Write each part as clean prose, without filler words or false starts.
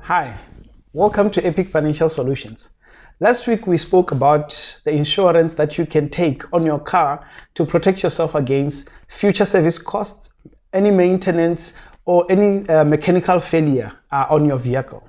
Hi, welcome to Epic Financial Solutions. Last week we spoke about the insurance that you can take on your car to protect yourself against future service costs, any maintenance, or any mechanical failure on your vehicle.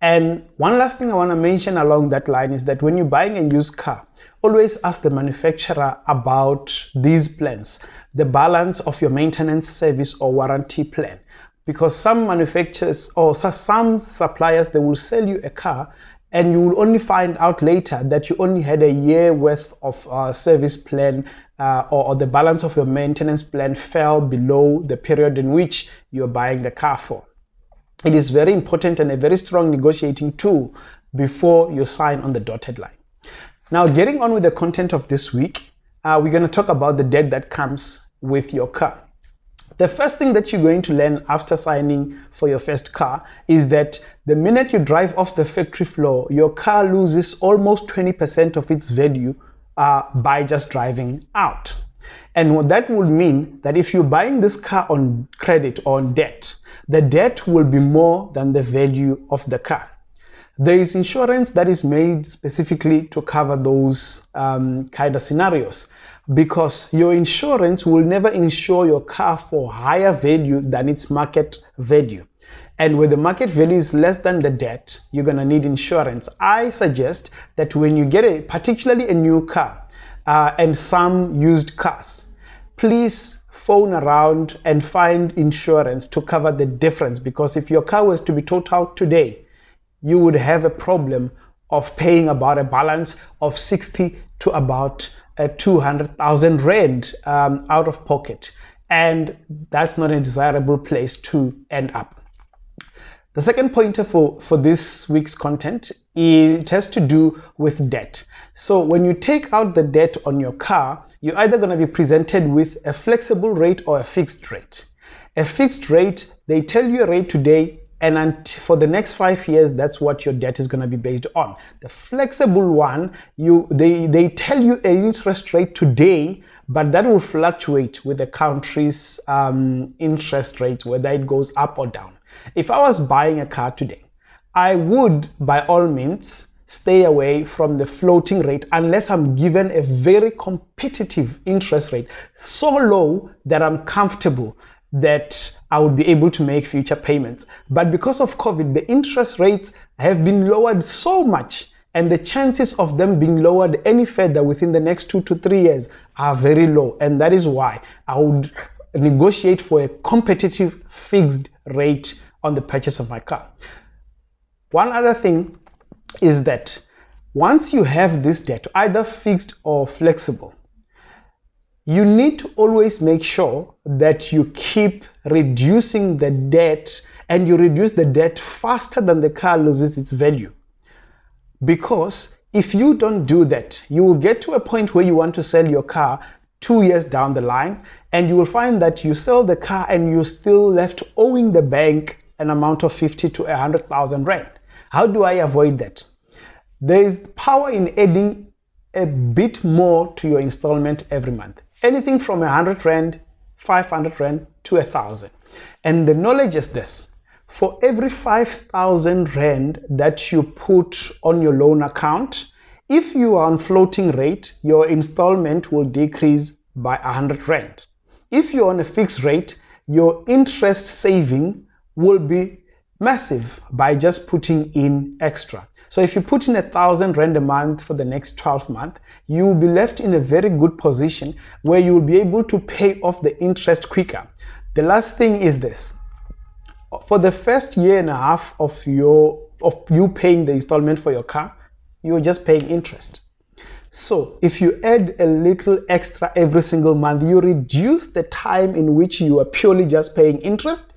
And one last thing I want to mention along that line is that when you're buying a used car, always ask the manufacturer about these plans, the balance of your maintenance, service, or warranty plan. Because some manufacturers or some suppliers, they will sell you a car and you will only find out later that you only had a year worth of service plan or the balance of your maintenance plan fell below the period in which you're buying the car for. It is very important and a very strong negotiating tool before you sign on the dotted line. Now, getting on with the content of this week, we're going to talk about the debt that comes with your car. The first thing that you're going to learn after signing for your first car is that the minute you drive off the factory floor, your car loses almost 20% of its value by just driving out. And what that would mean that if you're buying this car on credit or on debt, the debt will be more than the value of the car. There is insurance that is made specifically to cover those kind of scenarios, because your insurance will never insure your car for higher value than its market value. And when the market value is less than the debt, you're going to need insurance. I suggest that when you get particularly a new car and some used cars, please phone around and find insurance to cover the difference, because if your car was to be totaled today, you would have a problem of paying about a balance of 60 to about 200,000 Rand out of pocket. And that's not a desirable place to end up. The second pointer for this week's content, it has to do with debt. So when you take out the debt on your car, you're either going to be presented with a flexible rate or a fixed rate. A fixed rate, they tell you a rate today, and for the next 5 years, that's what your debt is going to be based on. The flexible one, they tell you an interest rate today, but that will fluctuate with the country's interest rates, whether it goes up or down. If I was buying a car today, I would, by all means, stay away from the floating rate unless I'm given a very competitive interest rate, so low that I'm comfortable that I would be able to make future payments. But because of COVID, the interest rates have been lowered so much, and the chances of them being lowered any further within the next 2 to 3 years are very low. And that is why I would negotiate for a competitive fixed rate on the purchase of my car. One other thing is that once you have this debt, either fixed or flexible, you need to always make sure that you keep reducing the debt, and you reduce the debt faster than the car loses its value. Because if you don't do that, you will get to a point where you want to sell your car 2 years down the line, and you will find that you sell the car and you're still left owing the bank an amount of 50 to 100,000 Rand. How do I avoid that? There is power in adding a bit more to your installment every month. Anything from 100 Rand, 500 Rand to 1,000. And the knowledge is this: for every 5,000 Rand that you put on your loan account, if you are on floating rate, your installment will decrease by 100 Rand. If you're on a fixed rate, your interest saving will be massive by just putting in extra. So if you put in 1,000 Rand a month for the next 12 months, you will be left in a very good position where you will be able to pay off the interest quicker. The last thing is this: for the first year and a half of you paying the installment for your car, you're just paying interest. So if you add a little extra every single month, you reduce the time in which you are purely just paying interest.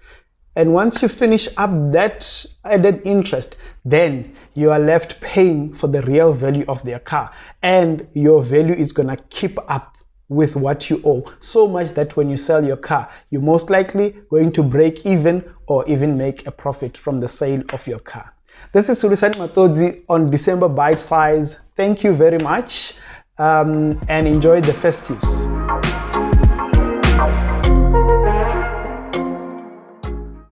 And once you finish up that added interest, then you are left paying for the real value of their car, and your value is going to keep up with what you owe, so much that when you sell your car, you're most likely going to break even or even make a profit from the sale of your car. This is Sulisani Matodzi on December Bite Size. Thank you very much and enjoy the festives.